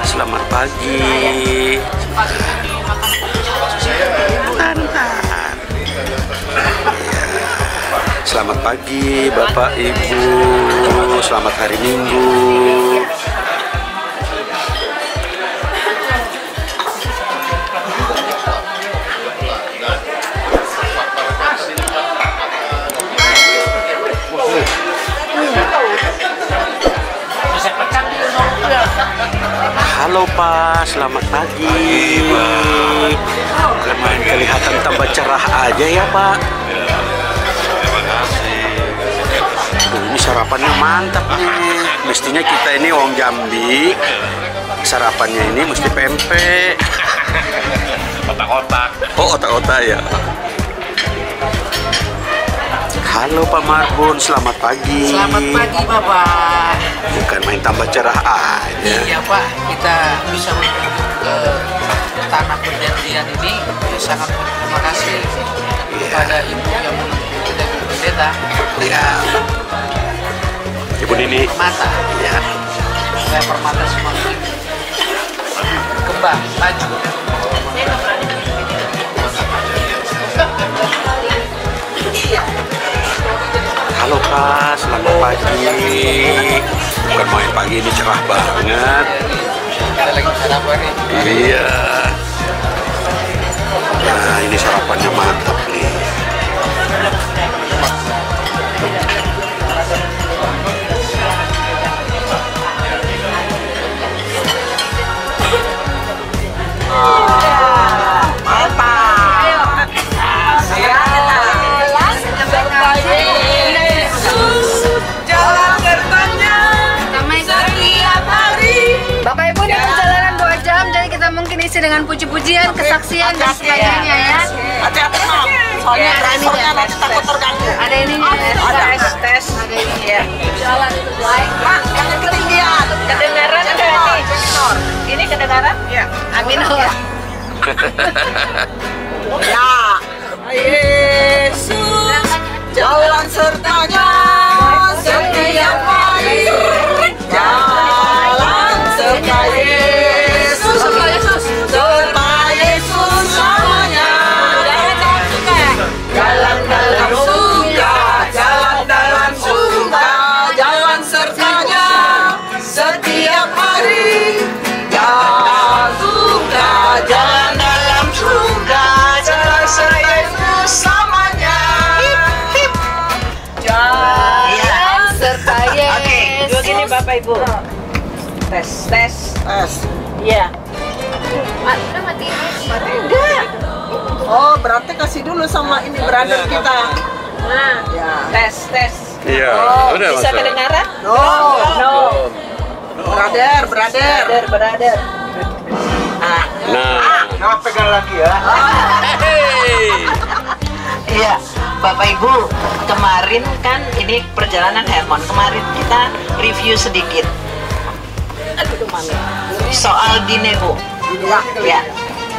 Selamat pagi. Bentar. Ya. Selamat pagi Bapak Ibu. Selamat hari Minggu. Halo Pak, selamat pagi. Bukan main kelihatan tambah cerah aja ya Pak. Terima kasih. Ini sarapannya mantap nih. Mestinya kita ini orang Jambi, sarapannya ini mesti pempek. Otak-otak. Oh, otak-otak ya. Halo Pak Marbun, selamat pagi. Selamat pagi Bapak. Bukan main tambah cerah aja. Iya Pak, kita bisa menuju ke tanah perjanjian ini. Sangat berterima kasih kepada Ibu yang kita Ibu Pendeta. Ya. Ibu Nini. Mata, Ya. supaya permata semakin berkembang, maju. Halo Pak, selamat pagi. Bukan main pagi ini cerah banget. Kita lagi sarapan nih. Iya. Nah, ini sarapannya mantap nih. Bapak Ibu, ini perjalanan 2 jam, jadi kita mungkin isi dengan puji-pujian, kesaksian dan sebagainya ya. Hati-hati Mam, soalnya resornya nanti takut terganggu. Ada ini tes. Ada ini ya. Jalan itu baik. Mak, jangan ketinggian. Kedengaran nggak nih? Ini kedengaran? Ya, Amin. ya. Yesus, jalan sertanya setiap hari. Jalan serta Yesus, serta Yesus selamanya. Jalan dalam surga, jalan dalam surga, jalan sertanya setiap hari. Jalan surga, jalan dalam surga, jalan serta Yesus selamanya. Jalan serta Yesus. Oke, gini Bapak Ibu. Tes. Iya. Udah matiin lagi. Enggak. Oh, berarti kasih dulu sama ini brother kita. Nah, Ya. tes. Iya, Oh, udah Bisa masuk. kedengaran? No. Brother. Brother. Nah, Jangan pegang lagi ya. hey. Iya, Bapak Ibu, kemarin kan ini perjalanan Hermon. Kemarin kita review sedikit soal di Nebo. Ya,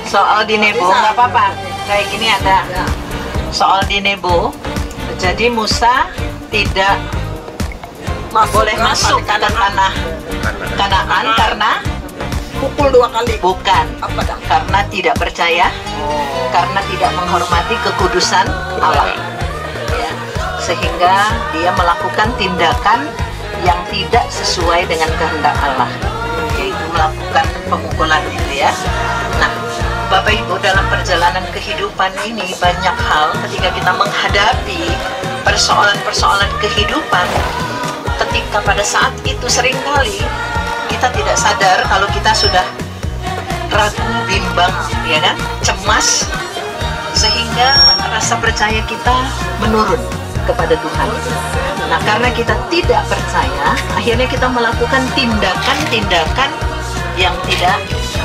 soal di Nebo nggak apa-apa. Kayak gini ada soal di Nebo. Jadi Musa tidak boleh masuk ke tanah Kanaan karena Pukul 2 kali. bukan Apa dah? karena tidak percaya, karena tidak menghormati kekudusan Allah. Ya, sehingga dia melakukan tindakan yang tidak sesuai dengan kehendak Allah, yaitu melakukan pemukulan itu ya. Nah, Bapak Ibu, dalam perjalanan kehidupan ini banyak hal ketika kita menghadapi persoalan-persoalan kehidupan, ketika pada saat itu seringkali kita tidak sadar kalau kita sudah ragu, bimbang, ya kan, cemas, sehingga rasa percaya kita menurun kepada Tuhan. Nah, karena kita tidak percaya, akhirnya kita melakukan tindakan-tindakan yang tidak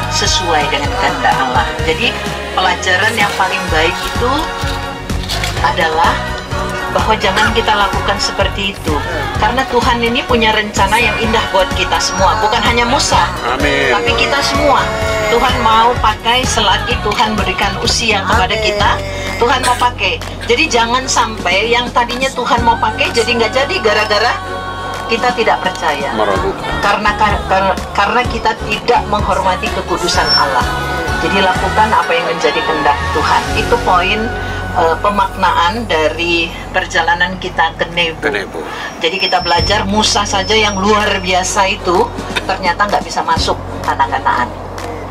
sesuai dengan kehendak Allah. Jadi, pelajaran yang paling baik itu adalah bahwa jangan kita lakukan seperti itu, karena Tuhan ini punya rencana yang indah buat kita semua, bukan hanya Musa, Amin. tapi kita semua. Tuhan mau pakai selagi Tuhan berikan usia kepada kita, Tuhan mau pakai. Jadi jangan sampai yang tadinya Tuhan mau pakai jadi nggak jadi gara-gara kita tidak percaya. Meragukan. Karena kita tidak menghormati kekudusan Allah. Jadi lakukan apa yang menjadi kehendak Tuhan. Itu poin pemaknaan dari perjalanan kita ke Nebo. Jadi kita belajar Musa saja yang luar biasa itu ternyata nggak bisa masuk Kanaan,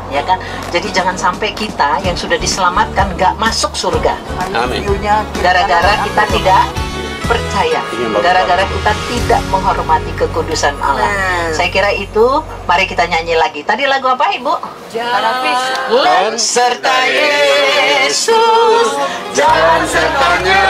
ya kan? Jadi jangan sampai kita yang sudah diselamatkan nggak masuk surga. Amin. Gara-gara kita tidak percaya, gara-gara kita tidak menghormati kekudusan Allah. Saya kira itu. Mari kita nyanyi lagi. Tadi lagu apa, Ibu? Jalan serta Yesus, jalan sertanya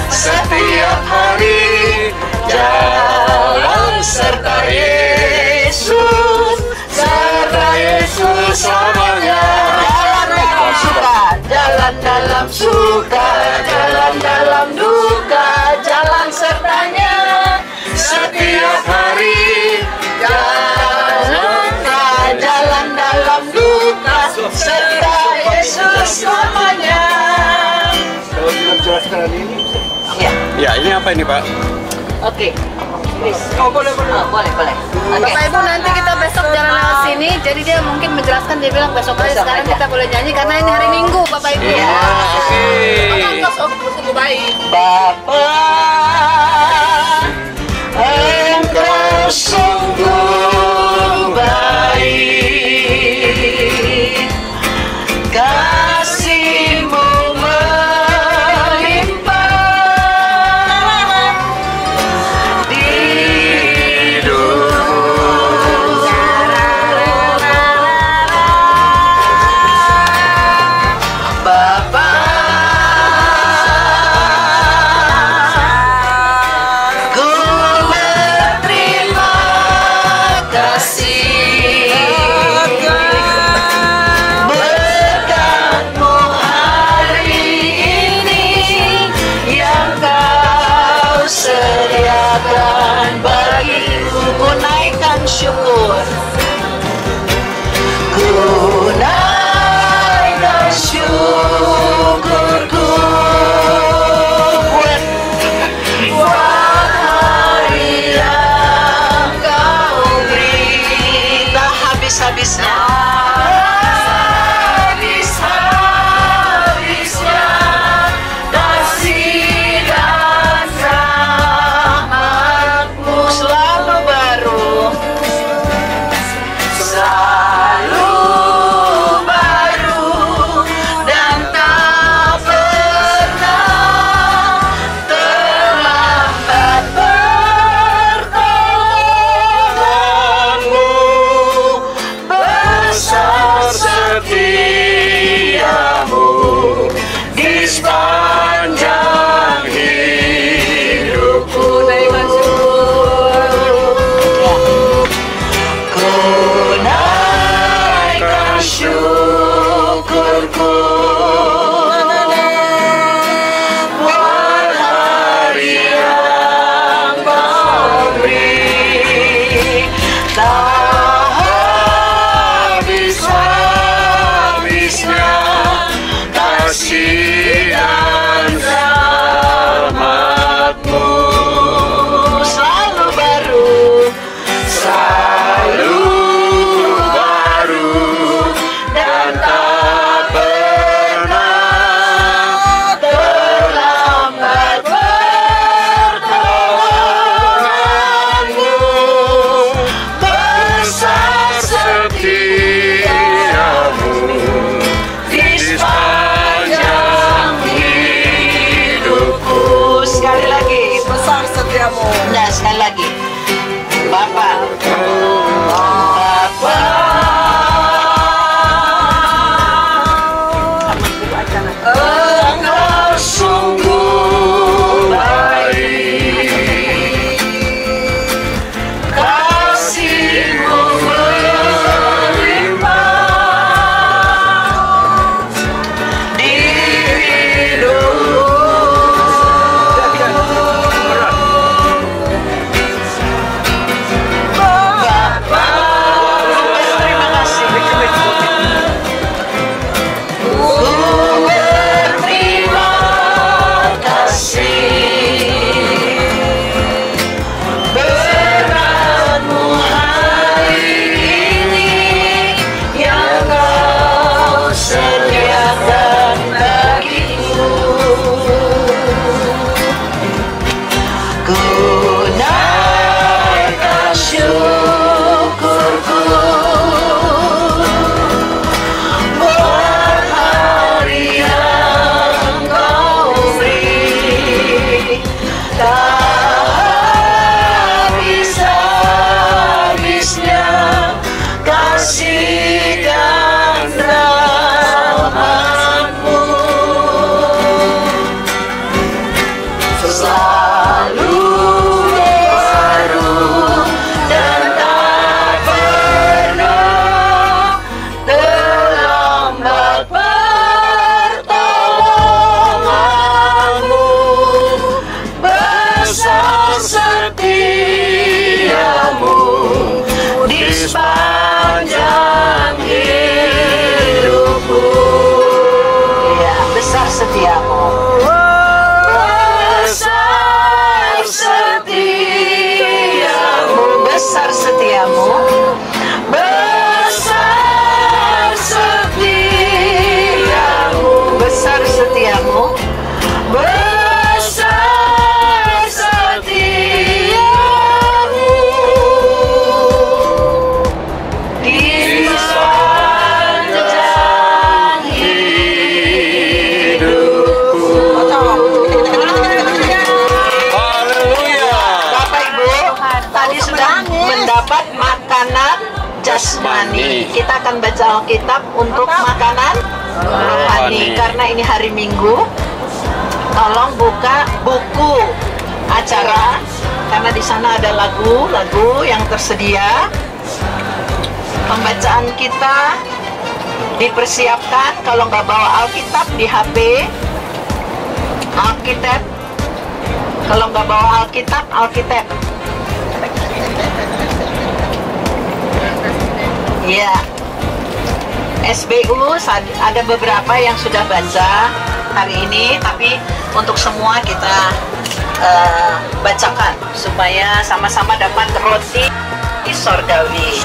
setiap hari. Jalan serta Yesus, serta Yesus selamanya. Jalan dalam suka, jalan dalam suka, jalan dalam duka, jalan sertanya setiap hari. Jalan dalam duka, serta Yesus selamanya. Kalau kita menjelaskan ini, Ya, Ya, ini apa ini, Pak? oke. Please. Boleh. Boleh. Oke. Bapak Ibu, nanti kita besok jalan lewat sini. Jadi dia mungkin menjelaskan, dia bilang besok aja. Besok Sekarang aja. kita boleh nyanyi karena ini hari Minggu, Bapak Ibu. Iya. Oke. Bapa, Engkau sungguh baik, kasih-Mu melimpah di hidupku. Bapa, ku berterima kasih berkat-Mu hari ini yang Kau sediakan bagiku. Ku naikkan syukur, ku naikkan syukurku buat hari yang Kau beri. Tak habis-habisnya, habis-habisnya kasih dan rahmat-Mu selalu baru, selalu baru, dan tak pernah terlambat. Pertolongan-Mu besar, setia-Mu di sepanjang hidupku. Ku naikkan syukurku buat hari yang Kau beri. Tak habis-habisnya kasih dan rahmat-Mu selalu baru, selalu baru, dan tak pernah terlambat. Pertolongan-Mu besar, setia-Mu di sepanjang hidupku. Sekali lagi, Besar setiamu. nah sekali lagi, Bapak, Bapak, Engkau sungguh baik, kasih-Mu melimpah di hidupku. sepanjang hidupku. Ya, besar setiamu. Besar setiamu. Besar setiamu. Besar setiamu. Besar setiamu. Besar setiamu. Di sepanjang hidupku. Bapak Ibu, tadi sudah mendapat makanan jasmani. Kita akan baca Alkitab untuk makanan rohani. Karena ini hari Minggu, tolong buka buku acara, karena di sana ada lagu-lagu yang tersedia. Pembacaan kita dipersiapkan. Kalau nggak bawa Alkitab di HP, Alkitab. Kalau nggak bawa Alkitab, Alkitab. Ya, SBU ada beberapa yang sudah baca hari ini, tapi untuk semua kita bacakan supaya sama-sama dapat roti sorgawi.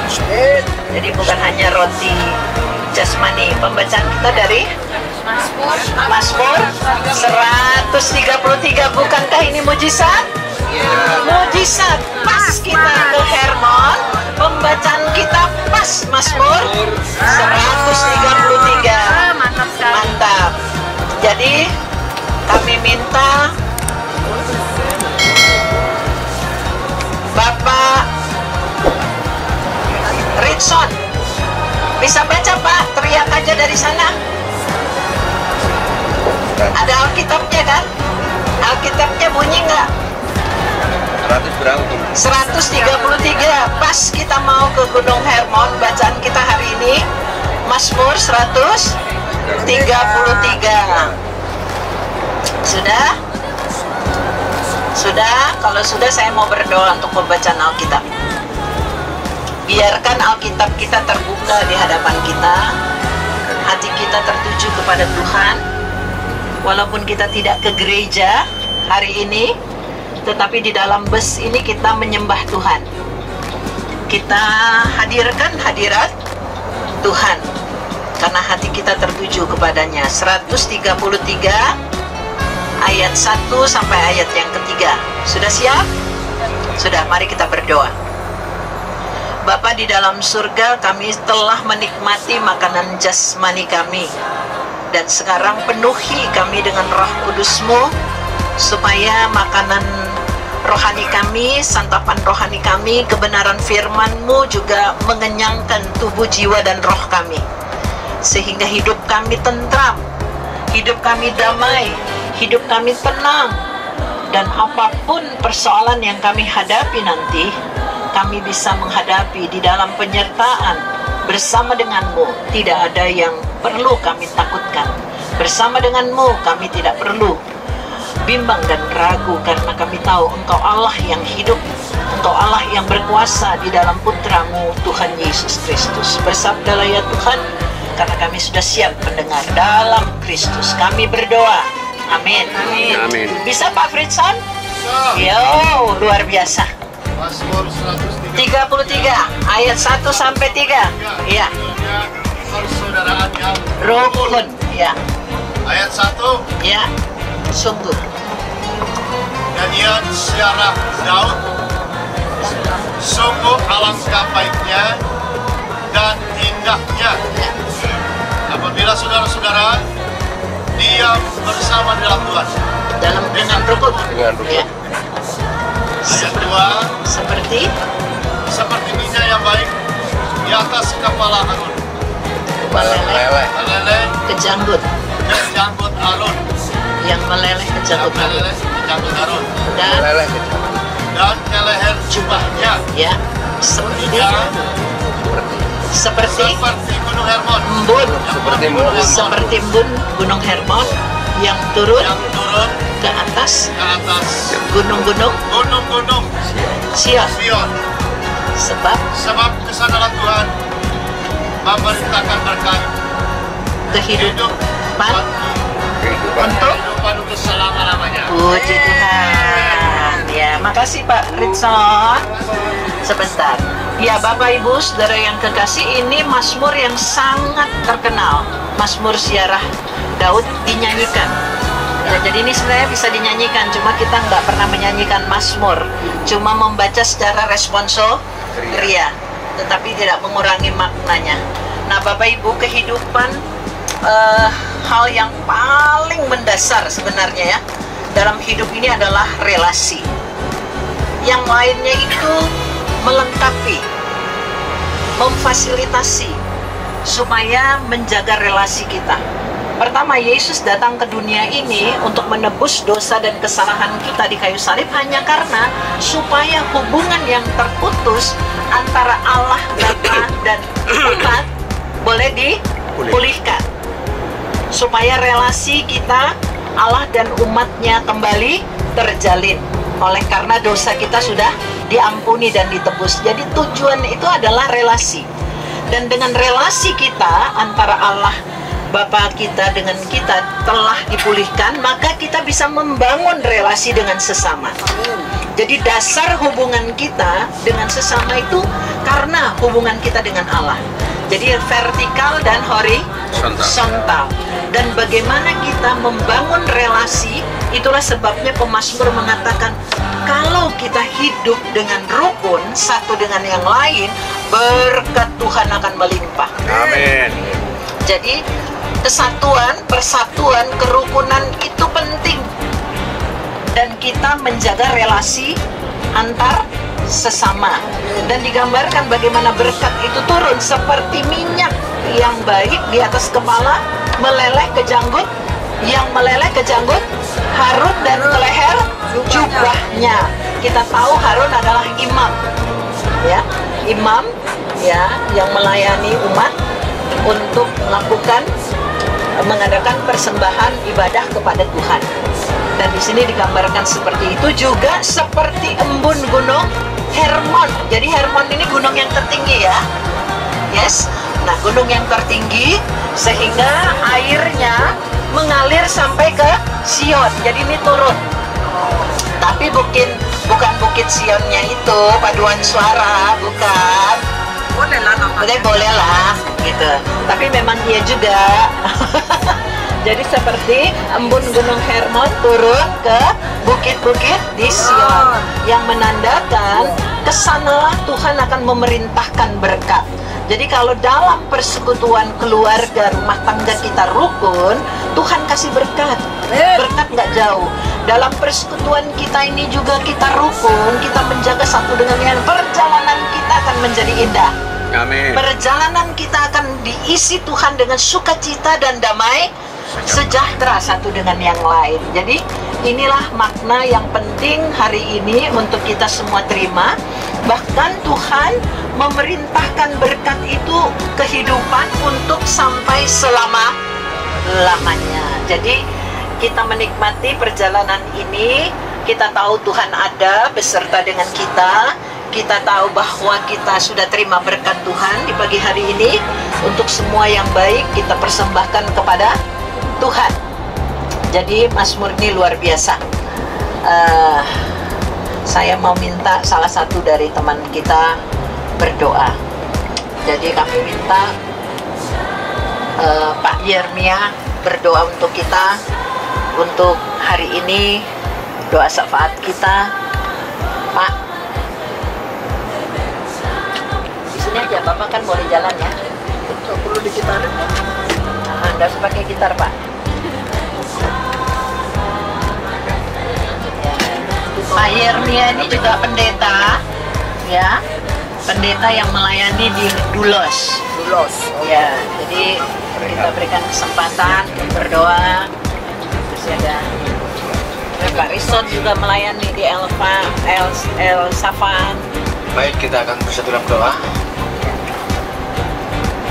Jadi bukan hanya roti jasmani. Pembacaan kita dari Mazmur 133. Bukankah ini mujizat? Mujizat. Pas kita ke Hermon, pembacaan kita pas Mazmur 133. Mantap. Jadi kami minta Bapak Ritson, bisa baca Pak? Teriak aja dari sana. Ada Alkitabnya kan? Alkitabnya bunyi nggak? 100 berapa tuh? 133. Pas kita mau ke Gunung Hermon, bacaan kita hari ini Mazmur 133. Sudah? Sudah? Kalau sudah, saya mau berdoa untuk pembacaan Alkitab. Biarkan Alkitab kita terbuka di hadapan kita, hati kita tertuju kepada Tuhan. Walaupun kita tidak ke gereja hari ini, tetapi di dalam bus ini kita menyembah Tuhan. Kita hadirkan hadirat Tuhan karena hati kita tertuju kepadanya. 133 ayat 1 sampai ayat yang ketiga. Sudah siap? Sudah, mari kita berdoa. Bapa di dalam surga, kami telah menikmati makanan jasmani kami, dan sekarang penuhi kami dengan Roh Kudus-Mu, supaya makanan rohani kami, santapan rohani kami, kebenaran firman-Mu juga mengenyangkan tubuh, jiwa, dan roh kami, sehingga hidup kami tentram, hidup kami damai, hidup kami tenang, dan apapun persoalan yang kami hadapi nanti, kami bisa menghadapi di dalam penyertaan bersama dengan-Mu. Tidak ada yang perlu kami takutkan. Bersama dengan-Mu kami tidak perlu bimbang dan ragu, karena kami tahu Engkau Allah yang hidup, Engkau Allah yang berkuasa di dalam Putra-Mu Tuhan Yesus Kristus. Bersabdalah ya Tuhan, karena kami sudah siap mendengar dalam Kristus. Kami berdoa. Amin. Amin. Amin. Bisa Pak Fritson? Yo, luar biasa. Mazmur 33 ayat 1 sampai 3. Ya. Persaudaraan yang Rukun. Ya. ayat 1, Ya. Sungguh. nyanyian syarah Daud. Sungguh alangkah baiknya dan indahnya apabila saudara-saudara diam bersama dalam Tuhan. Dalam dengan rukun. Ya. Ayat 2, Seperti seperti minyak yang baik di atas kepala Harun, meleleh meleleh ke janggut, ke janggut Harun, yang meleleh ke yang janggut Harun. meleleh ke janggut Harun, Dan dan ke leher jubahnya, ya, seperti dan seperti seperti gunung Hermon, embun, seperti gunung Hermon yang turun yang turun ke atas ke atas gunung-gunung gunung-gunung Sion. Sion. Sebab Sebab kesanalah Tuhan memerintahkan berkat kehidupan untuk kehidupan untuk selama-lamanya. puji Tuhan. Ya, makasih Pak Ritson. Sebentar. Ya, Bapak Ibu, Saudara yang kekasih, ini mazmur yang sangat terkenal. Mazmur Ziarah Daud dinyanyikan. Ya, jadi ini sebenarnya bisa dinyanyikan, cuma kita nggak pernah menyanyikan mazmur, cuma membaca secara responso ria, tetapi tidak mengurangi maknanya. Nah, Bapak Ibu, kehidupan hal yang paling mendasar sebenarnya ya dalam hidup ini adalah relasi. Yang lainnya itu melengkapi, memfasilitasi supaya menjaga relasi kita. Pertama, Yesus datang ke dunia ini untuk menebus dosa dan kesalahan kita di kayu salib hanya karena supaya hubungan yang terputus antara Allah Bapa dan umat boleh dipulihkan. Supaya relasi kita, Allah dan umatnya kembali terjalin. Oleh karena dosa kita sudah diampuni dan ditebus. Jadi tujuan itu adalah relasi. Dan dengan relasi kita antara Allah Bapa kita dengan kita telah dipulihkan, maka kita bisa membangun relasi dengan sesama. Jadi dasar hubungan kita dengan sesama itu karena hubungan kita dengan Allah. Jadi vertikal dan horizontal. Dan bagaimana kita membangun relasi, itulah sebabnya pemazmur mengatakan kalau kita hidup dengan rukun satu dengan yang lain, berkat Tuhan akan melimpah. Amin. Jadi kesatuan, persatuan, kerukunan itu penting. Dan kita menjaga relasi antar sesama. Dan digambarkan bagaimana berkat itu turun seperti minyak yang baik di atas kepala, meleleh ke janggut, yang meleleh ke janggut Harun dan ke leher jubahnya. Kita tahu Harun adalah imam, ya, imam, ya, yang melayani umat untuk mengadakan persembahan ibadah kepada Tuhan. Dan di sini digambarkan seperti itu juga seperti embun gunung Hermon. Jadi Hermon ini gunung yang tertinggi ya. Yes. Nah, gunung yang tertinggi sehingga airnya mengalir sampai ke Sion. Jadi ini turun. Tapi bukan bukit Sionnya itu paduan suara, bukan. Boleh lah gitu. Tapi memang iya juga. Jadi seperti embun gunung Hermon turun ke bukit-bukit di Sion, yang menandakan kesanalah Tuhan akan memerintahkan berkat. Jadi kalau dalam persekutuan keluarga, rumah tangga kita rukun, Tuhan kasih berkat. Berkat nggak jauh. Dalam persekutuan kita ini juga kita rukun, kita menjaga satu dengan yang lain, perjalanan kita akan menjadi indah. Amin. Perjalanan kita akan diisi Tuhan dengan sukacita dan damai sejahtera satu dengan yang lain. Jadi inilah makna yang penting hari ini untuk kita semua terima. Bahkan Tuhan memerintahkan berkat itu kehidupan untuk sampai selama-lamanya. Jadi kita menikmati perjalanan ini, kita tahu Tuhan ada beserta dengan kita. Kita tahu bahwa kita sudah terima berkat Tuhan di pagi hari ini. Untuk semua yang baik kita persembahkan kepada Tuhan. Jadi mazmur ini luar biasa. Saya mau minta salah satu dari teman kita berdoa. Jadi kami minta Pak Yermia berdoa untuk kita, untuk hari ini, doa syafaat kita. Pak, di sini aja, Bapak kan boleh jalan ya. Nggak perlu digitarin kan? Anda harus pakai gitar, Pak. Pak Yermia ini juga pendeta, ya, pendeta yang melayani di Dulos. Ya, jadi kita berikan kesempatan untuk berdoa. Terus ada Pak Rison juga melayani di El Safan. Baik, kita akan bersatu dalam doa.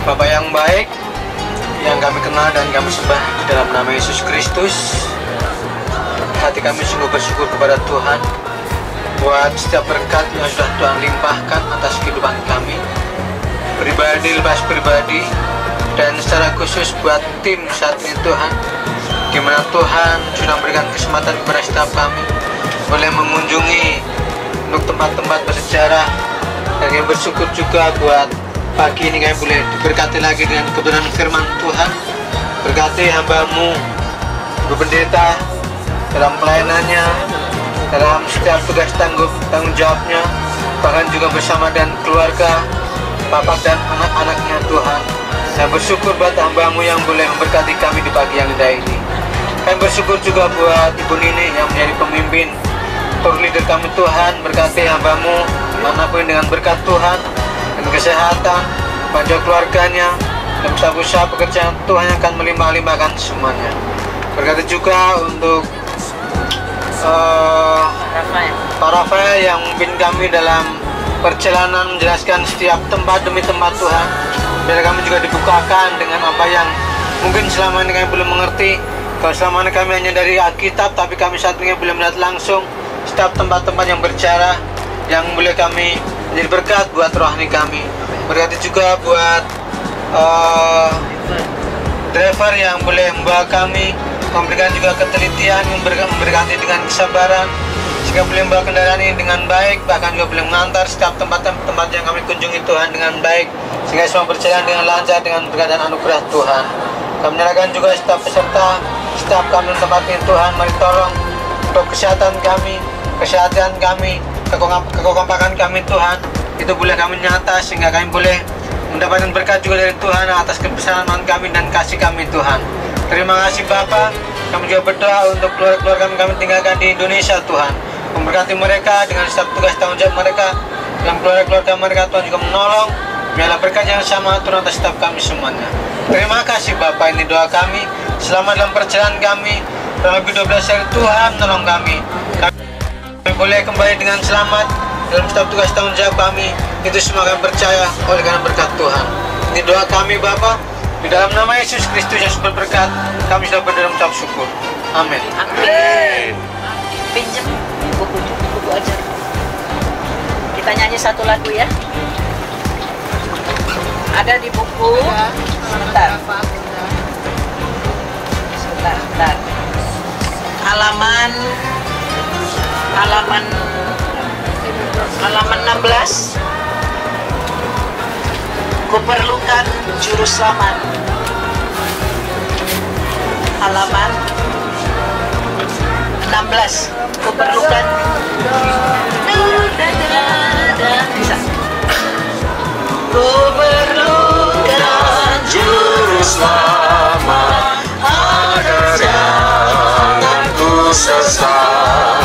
Bapa yang baik, yang kami kenal dan kami sembah di dalam nama Yesus Kristus, hati kami sungguh bersyukur kepada Tuhan buat setiap berkat yang sudah Tuhan limpahkan atas kehidupan kami. pribadi lepas pribadi, dan secara khusus buat tim saat ini Tuhan, gimana Tuhan sudah memberikan kesempatan kepada setiap kami boleh mengunjungi untuk tempat-tempat bersejarah, dan kami bersyukur juga buat pagi ini kami boleh diberkati lagi dengan kebenaran firman Tuhan. Berkati hamba-Mu, Ibu Pendeta, dalam pelayanannya, dalam setiap tugas tanggung jawabnya, bahkan juga bersama dan keluarga, bapak dan anak-anaknya Tuhan. Saya bersyukur buat hamba-Mu yang boleh memberkati kami di pagi yang indah ini. Kami bersyukur juga buat Ibu Nini yang menjadi pemimpin, tour leader kami Tuhan. Berkati hamba-Mu, manapun dengan berkat Tuhan, dan kesehatan, pada keluarganya, dan usaha-usaha pekerjaan Tuhan yang akan melimpah-limpahkan semuanya. Berkati juga untuk Pak Rafael yang memimpin kami dalam perjalanan menjelaskan setiap tempat demi tempat Tuhan. Biar kami juga dibukakan dengan apa yang mungkin selama ini kami belum mengerti. Kalau selama ini kami hanya dari Alkitab, tapi kami saat ini belum melihat langsung setiap tempat-tempat yang berjarah, yang boleh kami menjadi berkat buat rohani kami. Berkati juga buat driver yang boleh membawa kami, memberikan juga ketelitian, memberkati dengan kesabaran, sehingga boleh membawa kendaraan ini dengan baik, bahkan juga boleh mengantar setiap tempat-tempat yang kami kunjungi Tuhan dengan baik, sehingga semua berjalan dengan lancar dengan berkat dan anugerah Tuhan. Kami menyerahkan juga setiap peserta, setiap kami tempat ini Tuhan, mari tolong untuk kesehatan kami, kesehatan kami, kekompakan kami Tuhan, itu boleh kami nyata, sehingga kami boleh mendapatkan berkat juga dari Tuhan atas kebersamaan kami dan kasih kami Tuhan. Terima kasih Bapa. Kami juga berdoa untuk keluarga kami tinggalkan di Indonesia Tuhan. Memberkati mereka dengan setiap tugas tanggung jawab mereka, dan keluarga mereka Tuhan juga menolong. Biarlah berkat yang sama Tuhan atas setiap kami semuanya. Terima kasih Bapa, ini doa kami. Selamat dalam perjalanan kami. Dalam lebih 12 hari Tuhan menolong kami. Kami boleh kembali dengan selamat dalam setiap tugas tanggung jawab kami. Itu semua kami percaya oleh karena berkat Tuhan. Ini doa kami Bapa. Di dalam nama Yesus Kristus yang super berkat, kami sudah berdoa dan mengucap syukur. Amin. Amin. Pinjam buku aja. Kita nyanyi satu lagu ya. Ada di buku. Sebentar. Halaman 16. Kuperlukan juru selamat. Halaman 16. Kuperlukan. Bisa. Kuperlukan juru selamat agar jangan ku sesat.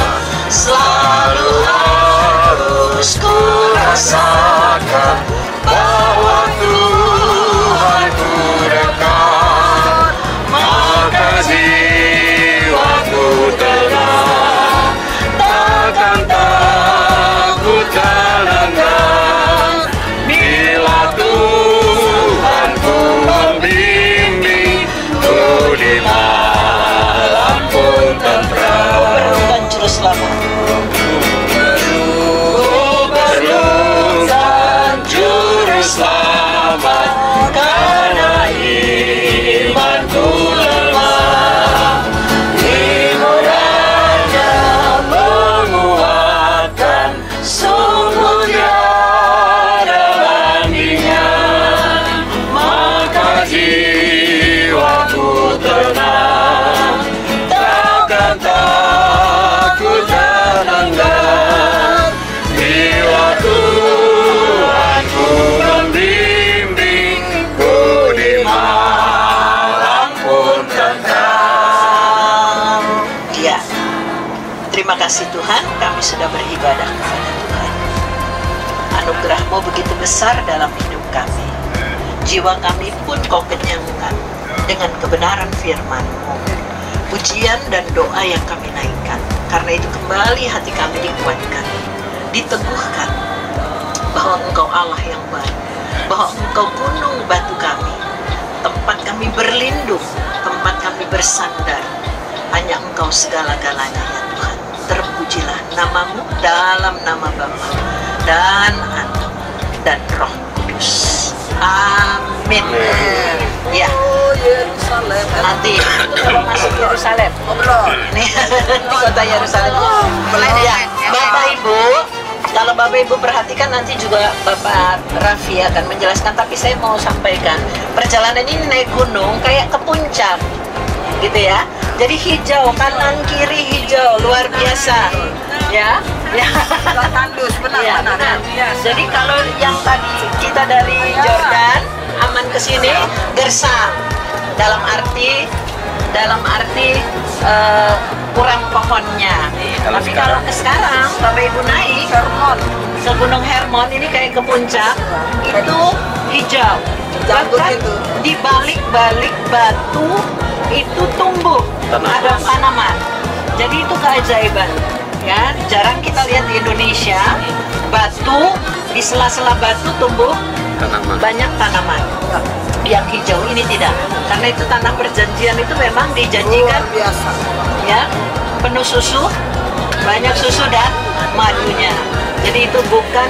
Selalu harus ku rasakan bahwa Tuhan ku dekat, maka jiwaku tenang, takkan takut dan enggan, bila Tuhan ku membimbing, ku di malam pun tentram. Perlukan juru selamat. Selamat karena imanku lemah, hiburannya menguatkan, sungguh tiada bandingnya, maka jiwaku tenang, takkan takut dan enggan, bila Tuhan ku membimbing, ku di malam pun tentram. Ya, terima kasih Tuhan, kami sudah beribadah kepada Tuhan. Anugerah-Mu begitu besar dalam hidup kami. Jiwa kami pun Kau kenyangkan dengan kebenaran firman-Mu. Pujian dan doa yang kami naikkan, karena itu kembali hati kami dikuatkan, diteguhkan, bahwa Engkau Allah yang baik, bahwa Engkau gunung batu kami, tempat kami berlindung, tempat kami bersandar. Hanya Engkau segala-galanya ya Tuhan. Terpujilah nama-Mu dalam nama Bapa dan Anak dan Roh Kudus. Amin. Ya. Oh, Yerusalem. Nanti kalau masuk Yerusalem. Ini kota Yerusalem. Ya, Bapak Ibu, kalau Bapak Ibu perhatikan nanti juga Bapak Raffi akan menjelaskan, tapi saya mau sampaikan perjalanan ini naik gunung kayak ke puncak, gitu ya. Jadi hijau, kanan kiri hijau, luar biasa, ya. Ya. Tandus, benar. Ya, benar. Jadi kalau yang tadi kita dari Jordan aman ke sini gersang, dalam arti kurang pohonnya. Tapi kalau ke sekarang Bapak Ibu naik ke Gunung Hermon ini kayak ke puncak, itu hijau. Bahkan di balik-balik batu itu tumbuh ada tanaman. Jadi itu keajaiban. Ya, jarang kita lihat di Indonesia batu, di sela-sela batu tumbuh banyak tanaman yang hijau. Ini tidak, karena itu tanah perjanjian, itu memang dijanjikan Biasa. ya penuh susu, banyak susu dan madunya. Jadi itu bukan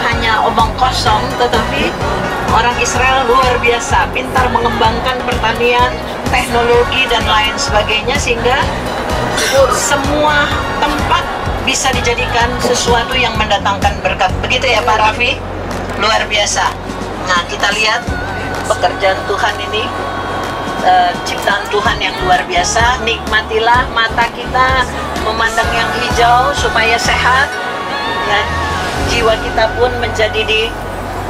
hanya omong kosong, tetapi orang Israel luar biasa pintar mengembangkan pertanian, teknologi dan lain sebagainya, sehingga semua tempat bisa dijadikan sesuatu yang mendatangkan berkat. Begitu ya Pak Raffi? Luar biasa. Nah, kita lihat pekerjaan Tuhan ini, ciptaan Tuhan yang luar biasa. Nikmatilah mata kita memandang yang hijau supaya sehat, ya. Jiwa kita pun menjadi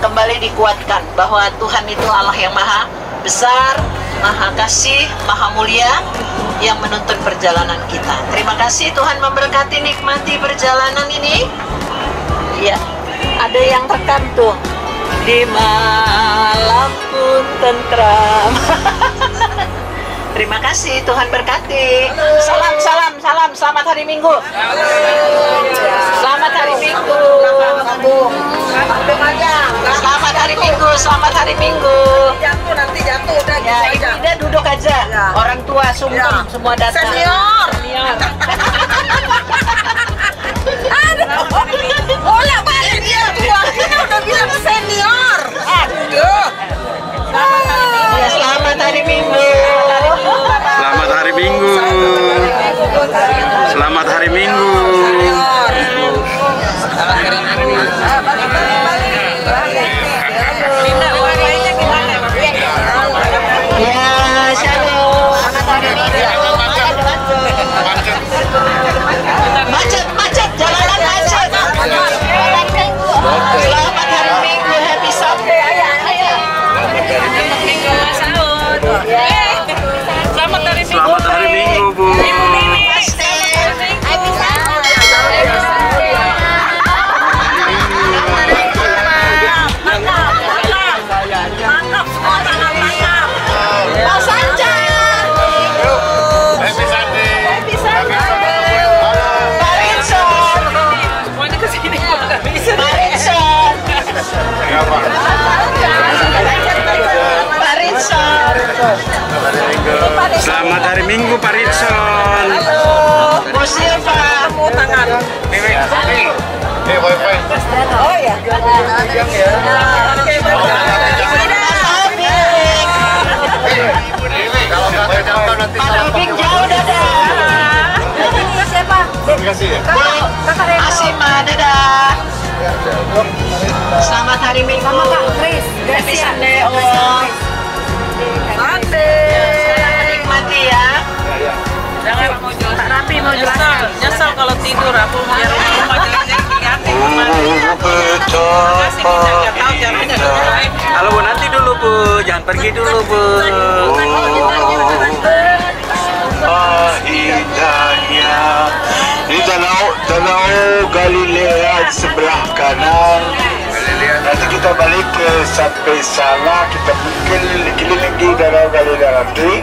kembali dikuatkan bahwa Tuhan itu Allah yang maha besar, maha kasih, maha mulia, yang menuntun perjalanan kita. Terima kasih, Tuhan memberkati, nikmati perjalanan ini. Ya, ada yang rekam tuh. Di malam pun tentram. Terima kasih, Tuhan berkati. Salam, selamat hari Minggu. Selamat hari Minggu. Selamat hari Minggu, selamat hari Minggu. Jatuh nanti jatuh udah Ya, Ibu Ida duduk aja. Ya. Orang tua sungkem semua datang. Senior. Boleh balik dia tua, kita udah bilang senior. Aduh. Ya, selamat hari Minggu. Selamat hari Minggu. Selamat hari Minggu. Ya, shalom. Macet, jalanan macet. Selamat hari Minggu, happy Sunday, ayah. Selamat hari Minggu, Bu. Pak Sanca. Happy Sunday. Happy Sunday. Pak Rinson. Pak Rinson. Pak Rinson. Selamat hari Minggu, Pak Ritson. Halo, Bu Silva. Wifi. Oh ya. Kalau nggak terjangkau nanti Pak salah Taufik pakai jauh, dadah. Siapa? Terima kasih ya. Bu Asima, dadah. Selamat hari Minggu. Sama Kak Chris. Happy Sunday, Om. Selamat menikmati ya. Pak Rapi mau jelaskan. Nyesel kalau tidur aku biar rumah jalan-jalan Halo Bu, nanti dulu Bu, jangan pergi dulu Bu. Indahnya di danau Galilea di sebelah kanan. Nanti kita balik ke sampai sana, kita mungkin kelilingi danau Galilea nanti.